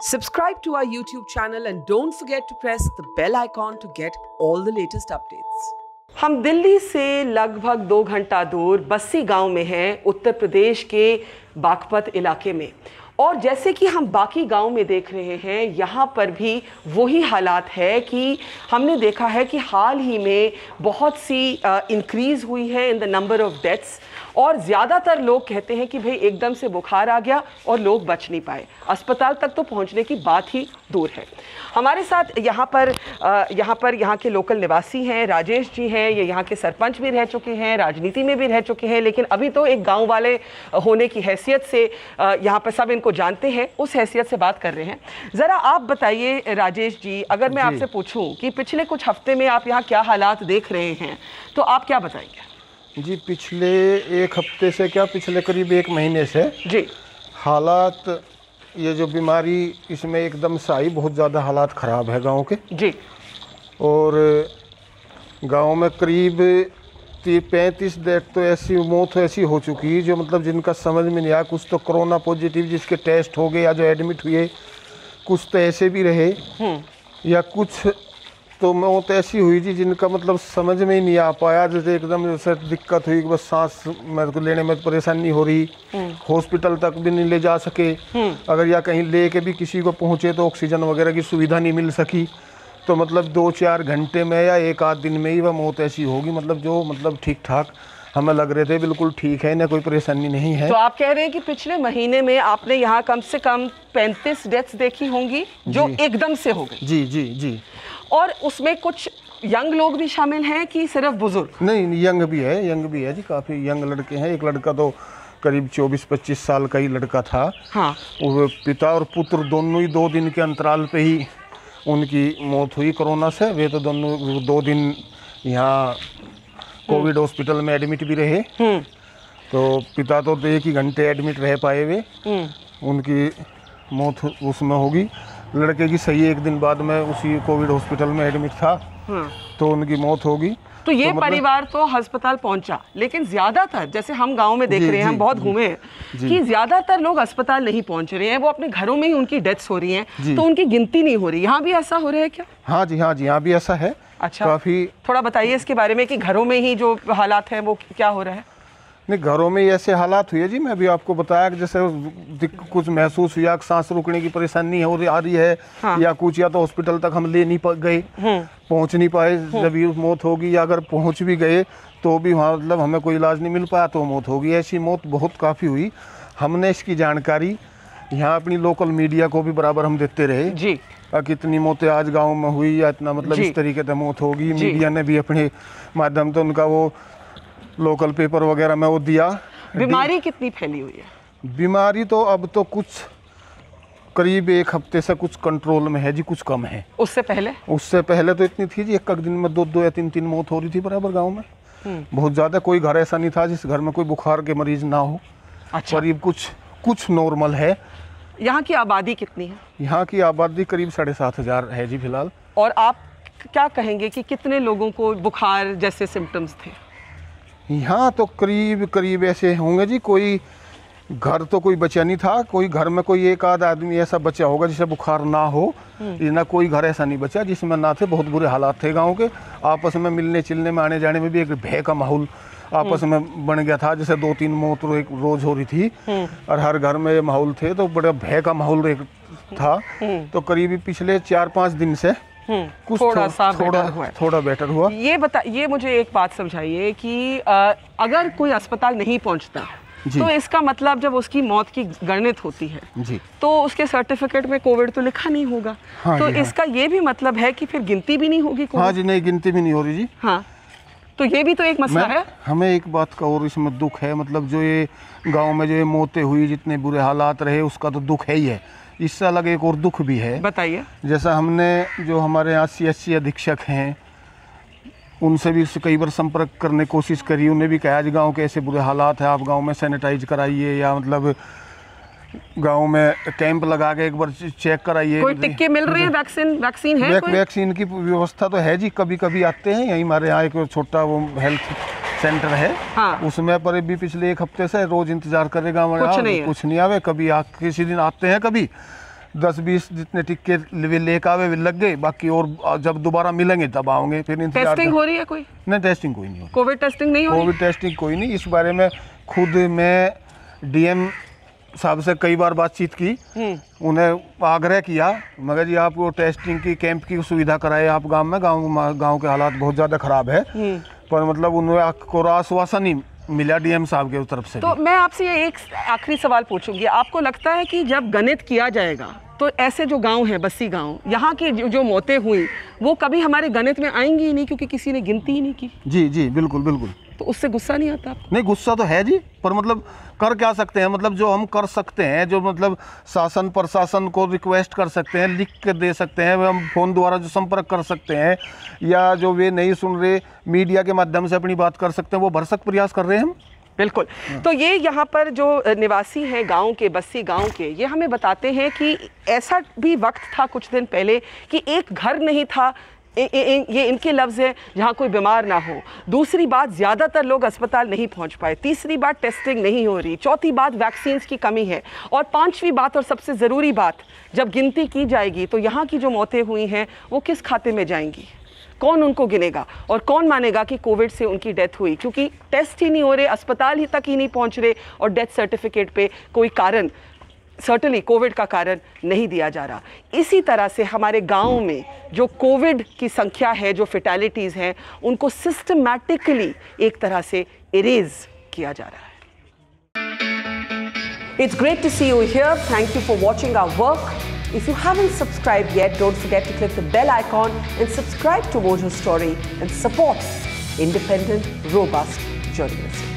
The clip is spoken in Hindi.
Subscribe to our YouTube channel and don't forget to press the bell icon to get all the latest updates. हम दिल्ली से लगभग 2 घंटा दूर बस्सी गांव में हैं, उत्तर प्रदेश के बागपत इलाके में। और जैसे कि हम बाकी गांव में देख रहे हैं, यहाँ पर भी वही हालात है कि हमने देखा है कि हाल ही में बहुत सी इंक्रीज़ हुई है in the number of deaths. और ज़्यादातर लोग कहते हैं कि भाई एकदम से बुखार आ गया और लोग बच नहीं पाए, अस्पताल तक तो पहुंचने की बात ही दूर है। हमारे साथ यहाँ के लोकल निवासी हैं, राजेश जी हैं, ये यहाँ के सरपंच भी रह चुके हैं, राजनीति में भी रह चुके हैं, लेकिन अभी तो एक गांव वाले होने की हैसियत से यहाँ पर सब इनको जानते हैं, उस हैसियत से बात कर रहे हैं। ज़रा आप बताइए राजेश जी, अगर मैं आपसे पूछूँ कि पिछले कुछ हफ्ते में आप यहाँ क्या हालात देख रहे हैं तो आप क्या बताएंगे? जी, पिछले एक हफ्ते से क्या, पिछले करीब 1 महीने से जी हालात, ये जो बीमारी इसमें एकदम से आई, बहुत ज़्यादा हालात ख़राब है गांव के जी। और गांव में करीब 35 डेथ तो ऐसी मौत ऐसी हो चुकी है जो मतलब जिनका समझ में नहीं आया। कुछ तो कोरोना पॉजिटिव जिसके टेस्ट हो गए या जो एडमिट हुए, कुछ तो ऐसे भी रहे, या कुछ तो मौत ऐसी हुई जी जिनका मतलब समझ में ही नहीं आ पाया। जैसे एकदम जैसे दिक्कत हुई कि बस सांस मेरे को लेने में परेशानी हो रही, हॉस्पिटल तक भी नहीं ले जा सके, अगर या कहीं ले के भी किसी को पहुँचे तो ऑक्सीजन वगैरह की सुविधा नहीं मिल सकी। तो मतलब 2-4 घंटे में या 1-8 दिन में ही वह मौत ऐसी होगी, मतलब जो मतलब ठीक ठाक हमें लग रहे थे बिल्कुल ठीक है, ना कोई परेशानी नहीं है। तो आप कह रहे हैं कि पिछले महीने में आपने यहाँ कम से कम 35 डेथ्स देखी होंगी जो एकदम से हो गई? जी जी जी। और उसमें कुछ यंग लोग भी शामिल हैं कि सिर्फ बुजुर्ग? नहीं, यंग भी है जी, काफ़ी यंग लड़के हैं। एक लड़का तो करीब 24-25 साल का ही लड़का था। हाँ। वो पिता और पुत्र दोनों ही 2 दिन के अंतराल पे ही उनकी मौत हुई कोरोना से। वे तो दोनों 2 दिन यहाँ कोविड हॉस्पिटल में एडमिट भी रहे। तो पिता तो 1 ही घंटे एडमिट रह पाए, वे उनकी मौत उसमें होगी। लड़के की सही 1 दिन बाद में उसी कोविड हॉस्पिटल में एडमिट था, तो उनकी मौत होगी। तो ये तो परिवार तो अस्पताल पहुंचा, लेकिन ज्यादातर जैसे हम गांव में देख रहे हैं, हम बहुत घूमे हैं कि ज्यादातर लोग अस्पताल नहीं पहुंच रहे हैं, वो अपने घरों में ही उनकी डेथ्स हो रही हैं, तो उनकी गिनती नहीं हो रही। यहाँ भी ऐसा हो रहा है क्या? हाँ जी, यहाँ भी ऐसा है। अच्छा, काफी थोड़ा बताइए इसके बारे में कि घरों में ही जो हालात है वो क्या हो रहा है? नहीं, घरों में ऐसे हालात हुए जी। मैं अभी आपको बताया कि जैसे कुछ महसूस हुआ कि सांस रुकने की परेशानी आ रही है, हाँ। या कुछ, या तो हॉस्पिटल तक हम ले नहीं गए, पहुंच नहीं पाए, जब ये मौत होगी, या अगर पहुंच भी गए तो भी वहाँ मतलब हमें कोई इलाज नहीं मिल पाया तो मौत होगी। ऐसी मौत बहुत काफ़ी हुई। हमने इसकी जानकारी यहाँ अपनी लोकल मीडिया को भी बराबर हम देते रहे जी, कितनी मौतें आज गाँव में हुई, या इतना मतलब इस तरीके से मौत होगी। मीडिया ने भी अपने माध्यम से उनका वो लोकल पेपर वगैरह में वो दिया। बीमारी कितनी फैली हुई है? बीमारी तो अब तो कुछ करीब 1 हफ्ते से कुछ कंट्रोल में है जी, कुछ कम है। उससे पहले तो इतनी थी जी, एक दिन में 2 या 3 मौत हो रही थी बराबर गांव में। बहुत ज़्यादा। कोई घर ऐसा नहीं था जिस घर में कोई बुखार के मरीज ना हो। अच्छा। करीब कुछ नॉर्मल है। यहाँ की आबादी कितनी है? यहाँ की आबादी करीब 7,500 है जी फिलहाल। और आप क्या कहेंगे कि कितने लोगों को बुखार जैसे सिम्टम्स थे? यहाँ तो करीब ऐसे होंगे जी, कोई घर तो कोई बचा नहीं था, कोई घर में कोई 1-आध आदमी ऐसा बचा होगा जिसे बुखार ना हो, ना कोई घर ऐसा नहीं बचा जिसमें ना थे। बहुत बुरे हालात थे गांव के। आपस में मिलने चिलने में, आने जाने में भी एक भय का माहौल आपस में बन गया था। जैसे 2-3 मौत रोज हो रही थी और हर घर में माहौल थे, तो बड़ा भय का माहौल था। तो करीब पिछले 4-5 दिन से कुछ थोड़ा बेटर हुआ। ये मुझे एक बात समझाइए कि अगर कोई अस्पताल नहीं पहुंचता तो इसका मतलब जब उसकी मौत की गणित होती है जी, तो उसके सर्टिफिकेट में कोविड तो लिखा नहीं होगा। हाँ, तो इसका ये भी मतलब है कि फिर गिनती भी नहीं होगी? हाँ जी, नहीं, गिनती भी नहीं हो रही जी। हाँ, तो ये भी तो एक मसला है। हमें एक बात का और इसमें दुख है, मतलब जो ये गाँव में जो ये मौतें हुई, जितने बुरे हालात रहे, उसका तो दुख है ही है। इससे अलग एक और दुख भी है। बताइए। जैसा हमने जो हमारे यहाँ CHC अधीक्षक हैं, उनसे भी कई बार संपर्क करने की कोशिश करी। उन्हें भी कहा जी गांव के ऐसे बुरे हालात है, आप गांव में सैनिटाइज कराइए, या मतलब गांव में कैंप लगा के एक बार चेक कराइए। कोई टिक्के मिल रहे हैं? वैक्सीन है? वैक्सीन की व्यवस्था तो है जी, कभी कभी आते हैं। यहीं हमारे यहाँ एक छोटा वो हेल्थ सेंटर है, हाँ। उसमें पर भी पिछले 1 हफ्ते से रोज इंतजार करेगा, कुछ नहीं आवे। कभी किसी दिन आते हैं, कभी 10-20 जितने टिक्के लेके आवे वे लग गए, बाकी और जब दोबारा मिलेंगे तब आओगे। फिर टेस्टिंग हो रही है कोई? नहीं, टेस्टिंग कोई नहीं हो रही। कोविड टेस्टिंग नहीं हो रही? कोविड टेस्टिंग कोई नहीं। इस बारे में खुद मैं डीएम साहब से कई बार बातचीत की, उन्हें आग्रह किया, मगर जी आप वो टेस्टिंग की कैंप की सुविधा कराए आप गांव में, गांव के हालात बहुत ज़्यादा ख़राब है, पर मतलब उन्हें आपको आश्वासन नहीं मिला डीएम साहब के तरफ से। तो मैं आपसे ये एक आखिरी सवाल पूछूंगी, आपको लगता है कि जब गणित किया जाएगा तो ऐसे जो गांव हैं, बस्सी गांव, यहाँ की जो मौतें हुई वो कभी हमारे गणित में आएंगी ही नहीं, क्योंकि किसी ने गिनती ही नहीं की? जी जी बिल्कुल बिल्कुल। तो उससे गुस्सा नहीं आता आपको? नहीं, गुस्सा तो है जी, पर मतलब कर क्या सकते हैं, मतलब जो हम कर सकते हैं, जो मतलब शासन प्रशासन को रिक्वेस्ट कर सकते हैं, लिख के दे सकते हैं, हम फ़ोन द्वारा जो संपर्क कर सकते हैं, या जो वे नहीं सुन रहे मीडिया के माध्यम से अपनी बात कर सकते हैं, वो भरसक प्रयास कर रहे हैं हम। बिल्कुल। तो ये यहाँ पर जो निवासी हैं गांव के, बस्सी गांव के, ये हमें बताते हैं कि ऐसा भी वक्त था कुछ दिन पहले कि एक घर नहीं था, ये इनके लफ्ज़ हैं, जहाँ कोई बीमार ना हो। दूसरी बात, ज़्यादातर लोग अस्पताल नहीं पहुँच पाए। तीसरी बात, टेस्टिंग नहीं हो रही। चौथी बात, वैक्सीन्स की कमी है। और पांचवी बात और सबसे ज़रूरी बात, जब गिनती की जाएगी तो यहाँ की जो मौतें हुई हैं वो किस खाते में जाएंगी? कौन उनको गिनेगा और कौन मानेगा कि कोविड से उनकी डेथ हुई? क्योंकि टेस्ट ही नहीं हो रहे, अस्पताल ही तक ही नहीं पहुँच रहे, और डेथ सर्टिफिकेट पे कोई कारण, सर्टनली कोविड का कारण नहीं दिया जा रहा। इसी तरह से हमारे गांव में जो कोविड की संख्या है, जो फेटालिटीज़ हैं, उनको सिस्टमैटिकली एक तरह से इरेज किया जा रहा है। It's great to see you here. Thank you for watching our work. If you haven't subscribed yet, don't forget to click the bell icon and subscribe to Mojo Story and support independent, robust journalism.